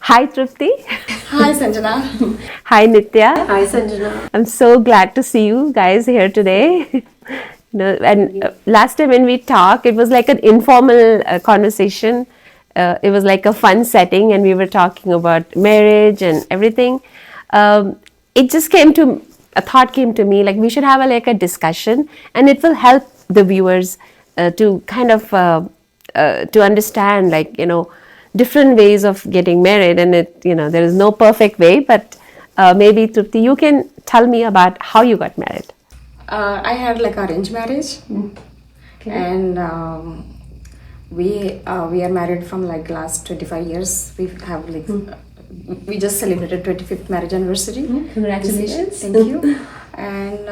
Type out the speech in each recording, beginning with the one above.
Hi Tripti. Hi, Sanjana. Hi Nitya. Hi Sanjana. I'm so glad to see you guys here today. Last time when we talked, it was like an informal conversation. It was like a fun setting, and we were talking about marriage and everything. It just came to a thought came to me like we should have like a discussion, and it will help the viewers to kind of to understand different ways of getting married, and there is no perfect way, but maybe Trupti, you can tell me about how you got married. I had like arranged marriage, Okay. and we are married from like last 25 years. We have like we just celebrated 25th marriage anniversary. Congratulations. Thank you. And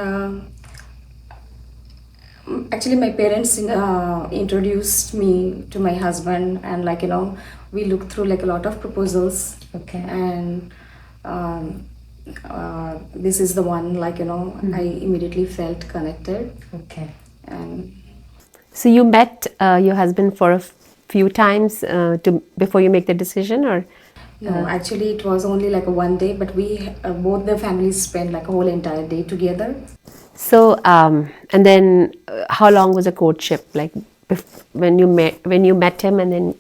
actually, my parents introduced me to my husband, and we looked through like a lot of proposals, Okay. and this is the one I immediately felt connected. Okay. And So you met your husband for a few times to before you make the decision, or no, actually it was only like a one day, but we both the families spent like a whole entire day together. so and then how long was the courtship, like when you met him and then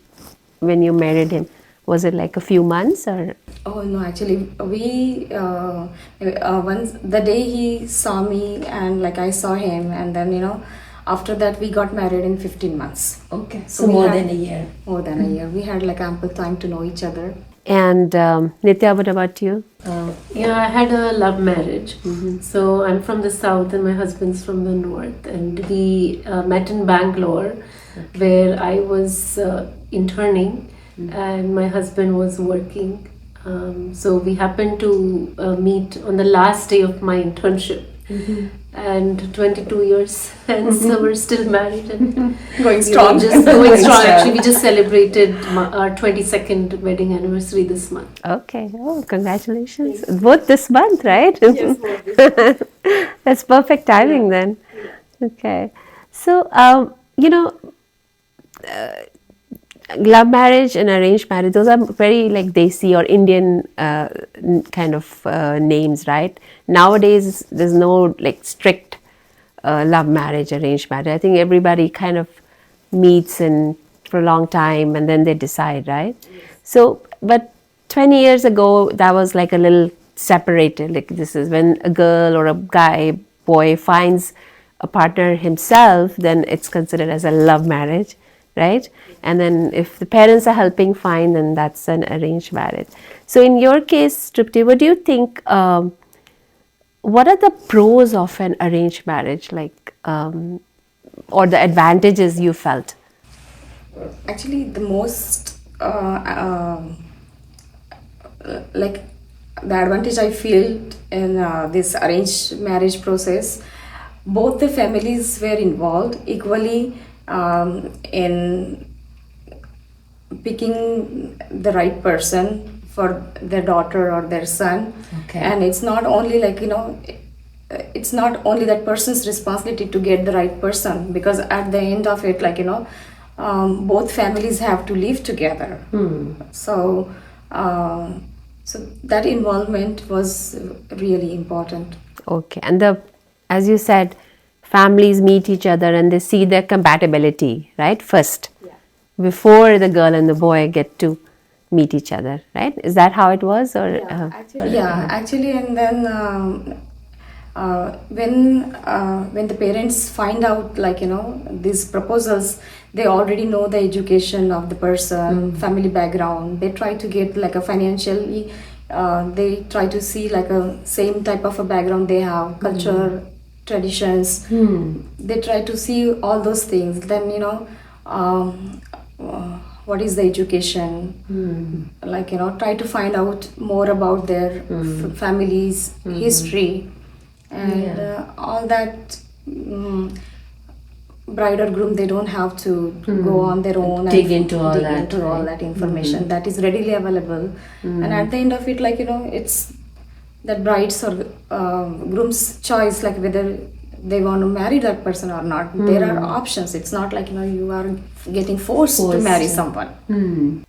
when you married him? Was it like a few months or? Oh no, actually we once the day he saw me and like I saw him, and then after that we got married in 15 months. Okay. So we more had- than a year. More than a year. We had like ample time to know each other. And Nitya, what about you? Yeah, I had a love marriage. So I'm from the south and my husband's from the north, and we met in Bangalore, where I was interning and my husband was working. So we happened to meet on the last day of my internship. And 22 years and so we're still married and Going we strong. were just going strong. Actually, we just celebrated our 22nd wedding anniversary this month. Okay. Oh, congratulations. Both this month, right? Yes, both That's perfect timing then. Okay. So, love marriage and arranged marriage, those are very like desi or Indian kind of names, right? Nowadays, there's no like strict love marriage, arranged marriage. I think everybody kind of meets and for a long time and then they decide, right? So, but 20 years ago, that was like a little separated. Like this is when a girl or a guy, boy finds a partner himself, then it's considered as a love marriage, right? And then if the parents are helping, fine, then that's an arranged marriage. So in your case, Tripti, what do you think? What are the pros of an arranged marriage, like, or the advantages you felt? Actually, the most like the advantage I feel in this arranged marriage process, both the families were involved equally in picking the right person for their daughter or their son. Okay. And it's not only it's not only that person's responsibility to get the right person, because at the end of it, both families have to live together. So so that involvement was really important. Okay, and as you said, families meet each other and they see their compatibility, right? First, before the girl and the boy get to meet each other, right? Is that how it was, or? Actually, and then when the parents find out these proposals, they already know the education of the person, family background. They try to get like a financially, they try to see like a same type of a background they have, culture, traditions. They try to see all those things. Then what is the education, try to find out more about their families, history, and all that. Bride or groom, they don't have to go on their own Dig and into all dig that, into all right? that information that is readily available. And at the end of it, it's that bride's or groom's choice, like whether they want to marry that person or not. There are options. It's not like you are getting forced to marry someone.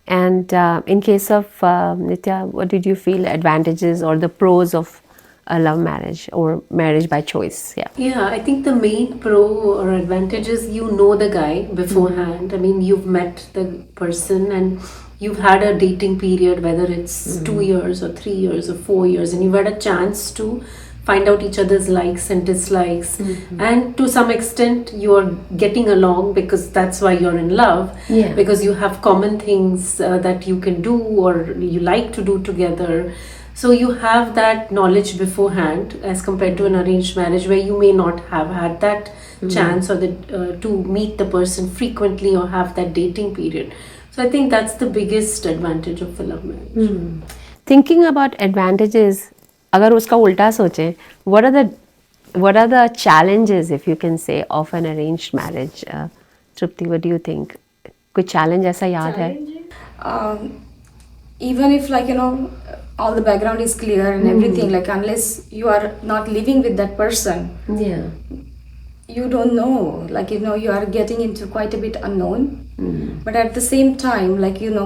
And in case of Nitya, what did you feel advantages or the pros of a love marriage or marriage by choice? Yeah. Yeah, I think the main pro or advantage is you know the guy beforehand. I mean, you've met the person and you've had a dating period, whether it's 2 years or 3 years or 4 years, and you've had a chance to find out each other's likes and dislikes. And to some extent, you're getting along because that's why you're in love. Yeah. Because you have common things that you can do or you like to do together. So you have that knowledge beforehand as compared to an arranged marriage where you may not have had that chance or to meet the person frequently or have that dating period. So I think that's the biggest advantage of a love marriage. Thinking about advantages, अगर उसका उल्टा सोचें, what are the challenges, if you can say, of an arranged marriage? Trupti, what do you think? कोई challenge ऐसा याद है? Even if all the background is clear and everything, like unless you are not living with that person, Yeah. you don't know, you are getting into quite a bit unknown. But at the same time,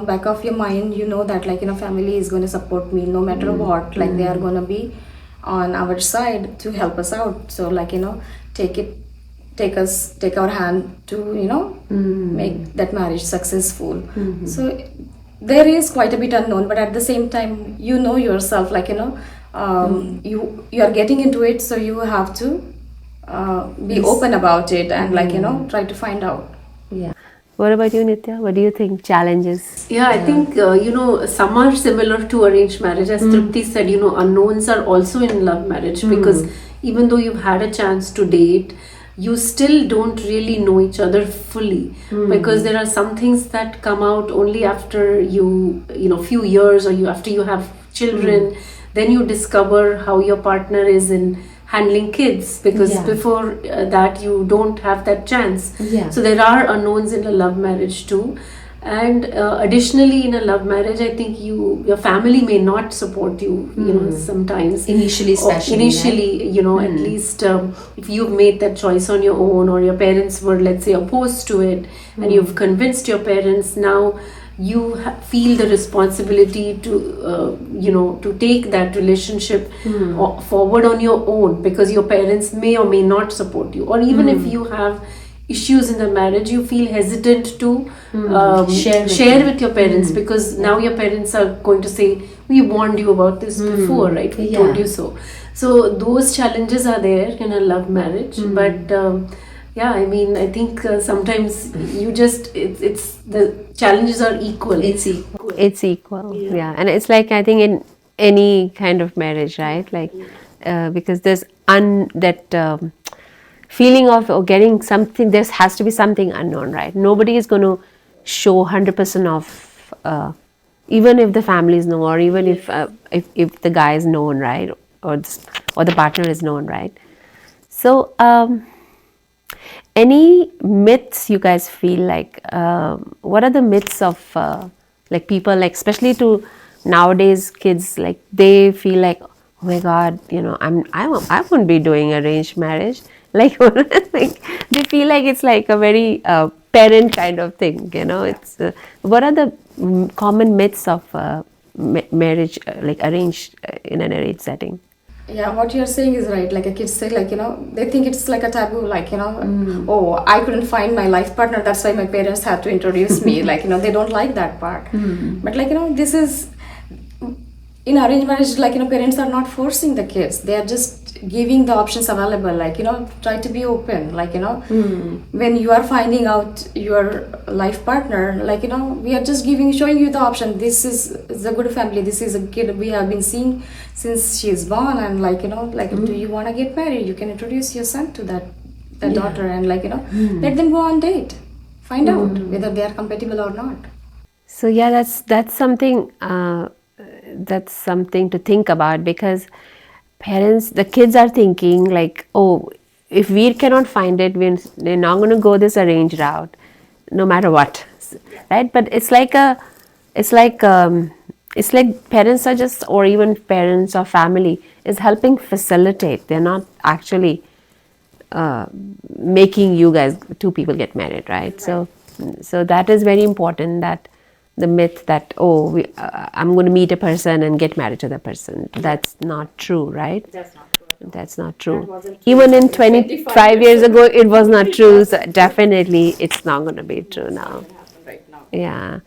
back of your mind, that family is going to support me no matter what, they are going to be on our side to help us out. So take our hand to make that marriage successful. So there is quite a bit unknown, but at the same time, you know yourself, you are getting into it, so you have to be open about it and try to find out. Yeah. What about you, Nitya? What do you think? Challenges? Yeah, I think, some are similar to arranged marriage. As Tripti said, unknowns are also in love marriage because even though you've had a chance to date, you still don't really know each other fully because there are some things that come out only after few years or after you have children. Then you discover how your partner is in handling kids because before that you don't have that chance. So there are unknowns in a love marriage too. And additionally, in a love marriage, I think your family may not support you, sometimes. Initially, especially. At least if you've made that choice on your own or your parents were, let's say, opposed to it and you've convinced your parents, now you feel the responsibility to take that relationship forward on your own because your parents may or may not support you. Or even if you have issues in the marriage, you feel hesitant to share with your parents because now your parents are going to say, we warned you about this before, right? We told you so. So those challenges are there in a love marriage, but I think sometimes it's the challenges are equal. It's equal. Yeah. And it's like, I think in any kind of marriage, right? Because there's that feeling of getting something, there has to be something unknown, right? Nobody is going to show 100% of, even if the family is known or even if the guy is known, right? Or the partner is known, right? So, any myths you guys feel like, what are the myths of people, especially to nowadays kids, they feel like, oh my God, I won't be doing arranged marriage. They feel like it's like a very parent kind of thing, It's what are the common myths of marriage, arranged in an arranged setting? Yeah, what you're saying is right. Like a kid say, they think it's like a taboo, oh, I couldn't find my life partner, that's why my parents had to introduce me. They don't like that part. But this is, in arranged marriage, parents are not forcing the kids. They are just giving the options available, try to be open, when you are finding out your life partner, we are just showing you the option. This is a good family, this is a kid we have been seeing since she is born, and do you want to get married? You can introduce your son to that daughter, and let them go on date, find out whether they are compatible or not. So yeah, that's something to think about, because the kids are thinking oh, if we cannot find it, we're not going to go this arranged route, no matter what, right? But it's like parents are just, or even parents or family is helping facilitate. They're not actually uh, making you guys two people get married, right? So that is very important, that the myth that, oh, I'm going to meet a person and get married to the person, that's not true, right? That's not true. Even in 25 years ago, it was not true. So definitely, it's not going to be true now. Yeah.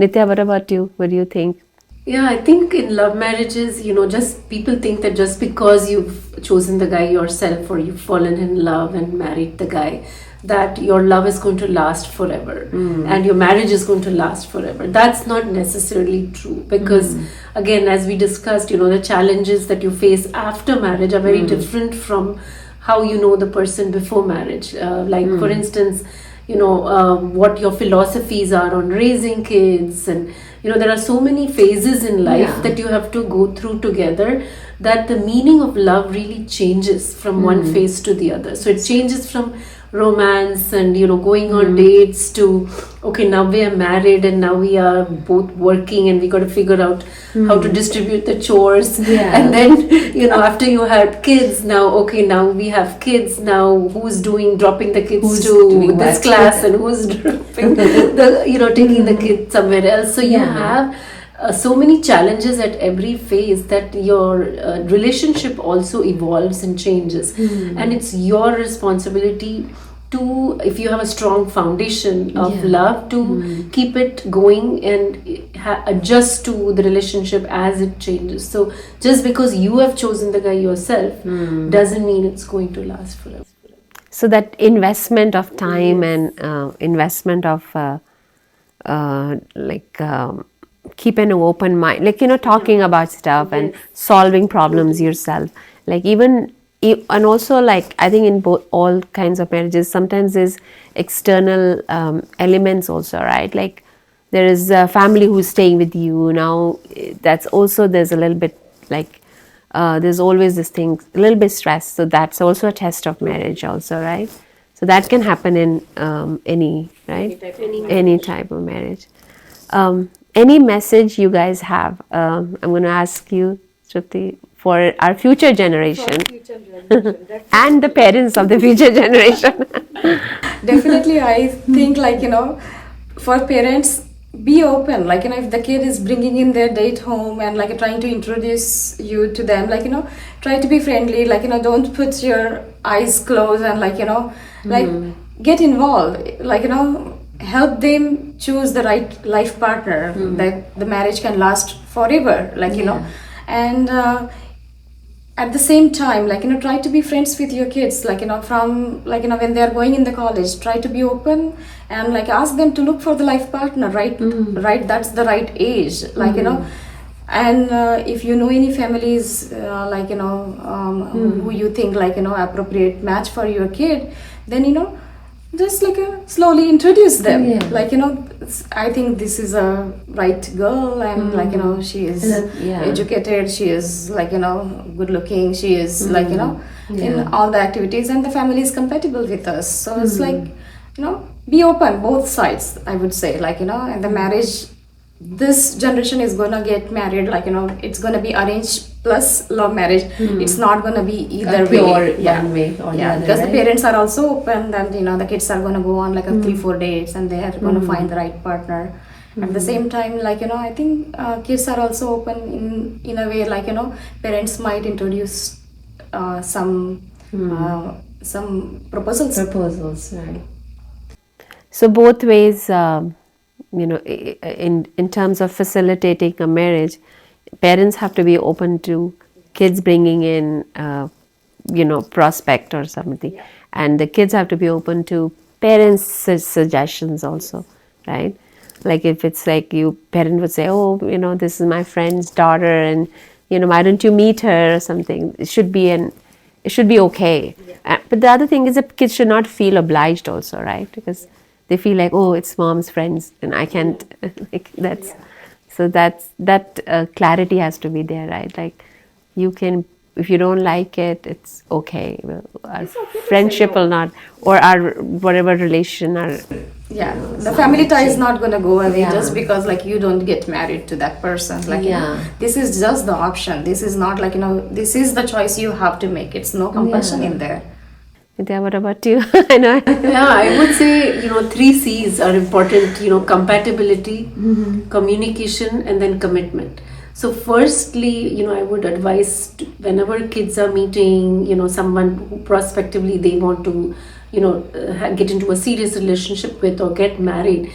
Nitya, what about you? What do you think? Yeah, I think in love marriages, just people think that just because you've chosen the guy yourself or you've fallen in love and married the guy, that your love is going to last forever and your marriage is going to last forever. That's not necessarily true because, again, as we discussed, the challenges that you face after marriage are very different from how you know the person before marriage. Like, for instance, what your philosophies are on raising kids, and there are so many phases in life that you have to go through together, that the meaning of love really changes from one phase to the other. So it changes from romance and going on dates to, okay, now we are married and now we are both working and we got to figure out how to distribute the chores. And then after you had kids, now okay, now we have kids, now who's dropping the kids to this class and who's dropping the taking the kids somewhere else. So you have so many challenges at every phase, that your relationship also evolves and changes, and it's your responsibility to, if you have a strong foundation of love, to keep it going and adjust to the relationship as it changes. So just because you have chosen the guy yourself doesn't mean it's going to last forever. So that investment of time and investment of keeping an open mind, talking about stuff and solving problems yourself, and also, I think in all kinds of marriages, sometimes there's external elements also, right? Like, there is a family who's staying with you now. That's also, there's a little bit there's always this thing, a little bit stress. So that's also a test of marriage also, right? So that can happen in any type of marriage. Any message you guys have? I'm going to ask you, Shruti, for our future generation, and the parents of the future generation. Definitely, I think for parents, be open. If the kid is bringing in their date home and trying to introduce you to them, try to be friendly. Don't put your eyes closed and get involved. Help them choose the right life partner, that the marriage can last forever. And at the same time, try to be friends with your kids, from when they are going in the college, try to be open and ask them to look for the life partner, right? That's the right age, and if you know any families who you think appropriate match for your kid, then just slowly introduce them. I think this is a right girl, and she is educated, she is good looking, she is in all the activities, and the family is compatible with us. So it's be open, both sides, I would say. And the marriage, this generation is gonna get married, it's gonna be arranged plus love marriage. It's not gonna be either way. One way or the other, because right? the parents are also open, and the kids are gonna go on a 3-4 dates, and they are gonna find the right partner. At the same time, I think kids are also open in a way, parents might introduce some proposals, right? So both ways, in terms of facilitating a marriage, parents have to be open to kids bringing in prospect or something, and the kids have to be open to parents' suggestions also, right? If it's parent would say, oh, this is my friend's daughter, and why don't you meet her or something. It should be okay. But the other thing is that kids should not feel obliged also, right? Because they feel oh, it's mom's friends and I can't so that clarity has to be there, right? You can, if you don't like it, it's okay. Our friendship will not, or our whatever relation, our the family tie is not going to go away just because you don't get married to that person. This is just the option. This is not this is the choice you have to make. It's no compulsion in there. Vidya, what about you? I know. Yeah, I would say, three C's are important, compatibility, communication, and then commitment. So, firstly, I would advise whenever kids are meeting, someone who prospectively they want to, get into a serious relationship with or get married,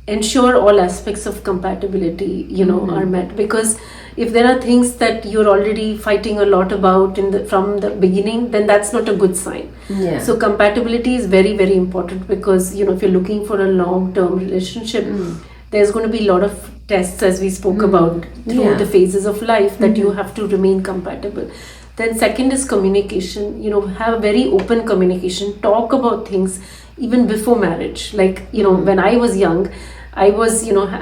ensure all aspects of compatibility are met, because if there are things that you're already fighting a lot about from the beginning, then that's not a good sign. Yeah. So compatibility is very, very important, because if you're looking for a long term relationship, there's going to be a lot of tests, as we spoke about, through Yeah. the phases of life, that you have to remain compatible. Then second is communication. Have very open communication, talk about things even before marriage. Like, when I was young, I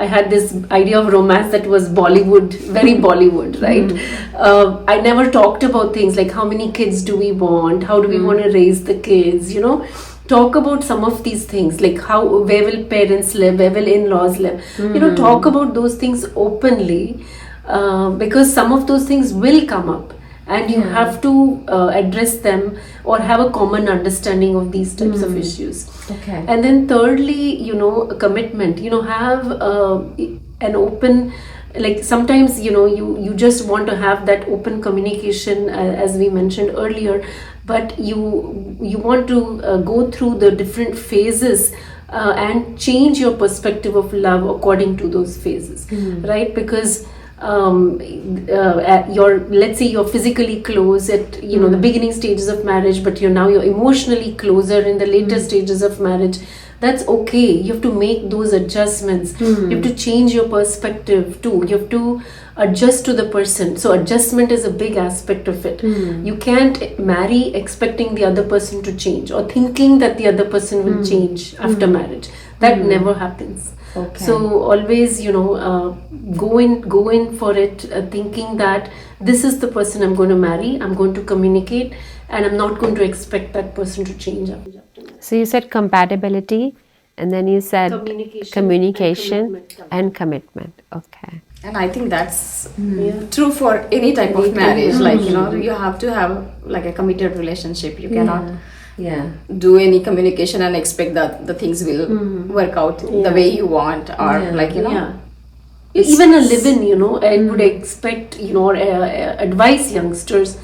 had this idea of romance that was Bollywood, very Bollywood, right? I never talked about things like how many kids do we want, how do we want to raise the kids, talk about some of these things, like where will parents live, where will in-laws live, talk about those things openly, because some of those things will come up, and you have to address them or have a common understanding of these types of issues. Okay. And then thirdly, a commitment. Have an open, like sometimes you just want to have that open communication, as we mentioned earlier, but you want to go through the different phases, and change your perspective of love according to those phases, right? Because let's say you're physically close at the beginning stages of marriage, but you're emotionally closer in the later stages of marriage. That's okay. You have to make those adjustments. You have to change your perspective too. You have to adjust to the person. So adjustment is a big aspect of it. You can't marry expecting the other person to change, or thinking that the other person will change after marriage. That never happens. Okay. So always, go in for it, thinking that this is the person I'm going to marry. I'm going to communicate, and I'm not going to expect that person to change after marriage. So you said compatibility, and then you said communication and commitment. Okay. And I think that's true for any type of marriage. Like, you have to have like a committed relationship. You cannot do any communication and expect that the things will work out the way you want, or even a live-in, I would expect, or advise youngsters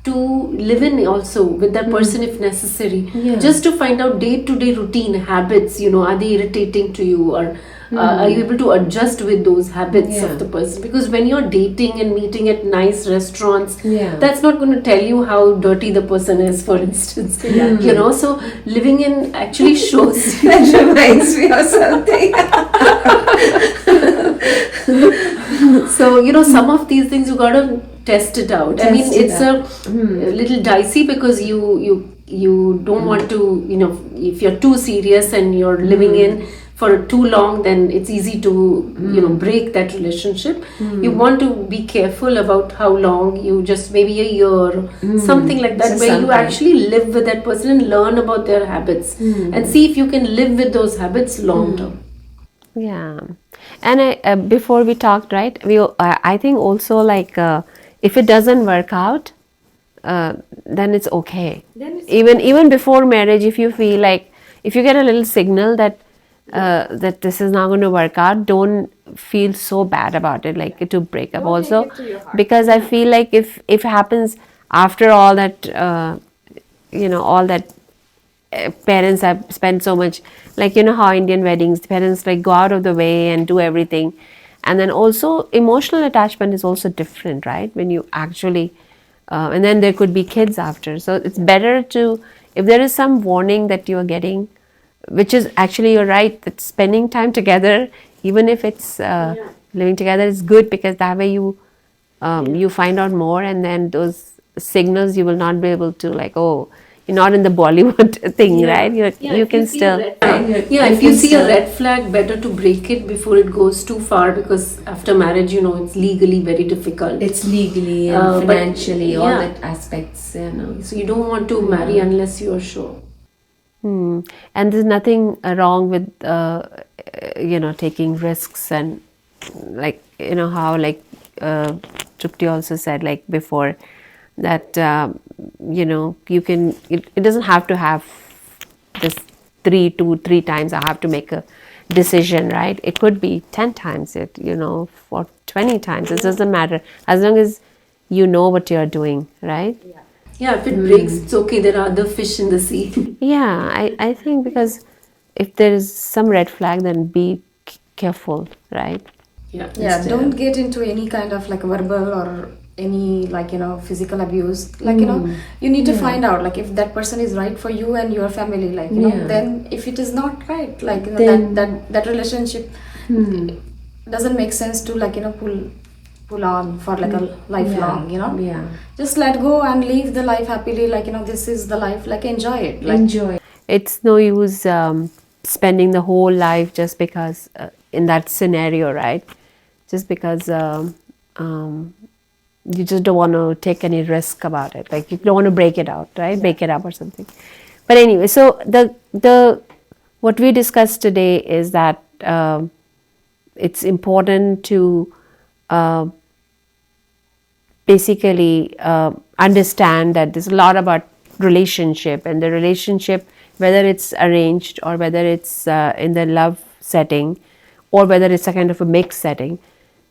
to live in also with that person if necessary, just to find out day-to-day routine habits. Are they irritating to you, or are you able to adjust with those habits of the person? Because when you're dating and meeting at nice restaurants, that's not going to tell you how dirty the person is, for instance. So living in actually shows. That reminds me of something. So some of these things you gotta test it out. I mean, it's a little dicey, because you don't want to, if you're too serious and you're living in for too long, then it's easy to break that relationship. You want to be careful about how long, you just maybe a year, something like that, where you actually live with that person and learn about their habits, and see if you can live with those habits long term. Yeah, and before we talked, right? I think also, like, if it doesn't work out, then it's okay. Even before marriage, if you feel like, if you get a little signal that that this is not going to work out, don't feel so bad about it, like to break up. Also, because I feel like if it happens after all that, all that. Parents have spent so much, like how Indian weddings, parents like go out of the way and do everything, and then also emotional attachment is also different, right? When you actually and then there could be kids after, so it's better to, if there is some warning that you are getting, which is actually, you're right, that spending time together, even if it's living together, is good, because that way you find out more, and then those signals you will not be able to, like, oh, you're not in the Bollywood thing, right? You can still. If you see a red flag, better to break it before it goes too far, because after marriage, it's legally very difficult. It's legally and financially, all that aspects, So you don't want to marry unless you are sure. And there's nothing wrong with taking risks, and like how, like Trupti also said, like before, that you can, it doesn't have to have this 3 times I have to make a decision, right? It could be 10 times, or 20 times. It doesn't matter, as long as you know what you're doing, right? Yeah, if it breaks, it's okay. There are other fish in the sea. Yeah, I think, because if there is some red flag, then be careful, right? Yeah, Yeah, instead don't of- get into any kind of like verbal or any like physical abuse. Like you need to find out like if that person is right for you and your family. Like Yeah. then if it is not right, like Then- that relationship doesn't make sense to like pull on for like a lifelong. Yeah. Just let go and live the life happily. Like this is the life. Like enjoy it. Like Enjoy. It's no use spending the whole life just because, in that scenario, right? Just because you just don't want to take any risk about it. Like you don't want to break it out, right? Break it up or something. But anyway, so the what we discussed today is that it's important to basically understand that there's a lot about relationship, and the relationship, whether it's arranged or whether it's in the love setting, or whether it's a kind of a mixed setting,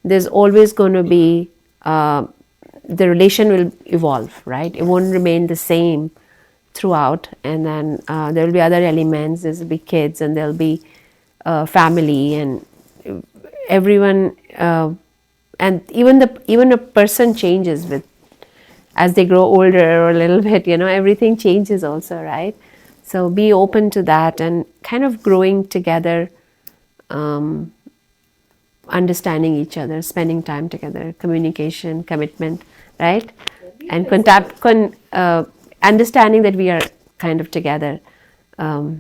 there's always going to be the relation will evolve, right? It won't remain the same throughout, and then there will be other elements. There'll be kids, and there'll be family, and everyone, and even a person changes with, as they grow older or a little bit, everything changes also, right? So be open to that and kind of growing together, understanding each other, spending time together, communication, commitment, right? And understanding that we are kind of together. That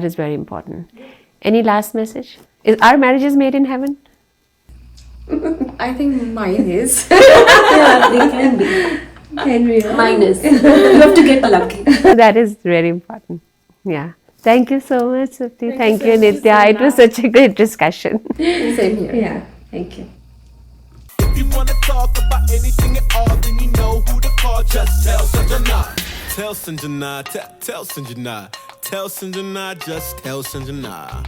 is very important. Any last message? Are marriages made in heaven? I think mine is. Yeah, they can be. Minus. You have to get lucky. That is very important. Yeah. Thank you so much, Sapti. Thank you, Nitya. It was such a great discussion. Same here. Yeah, thank you. If you wanna talk about anything at all, then you know who to call. Just tell Sanjana. Tell Sanjana. Tell Sanjana. Tell Sanjana. Just tell Sanjana.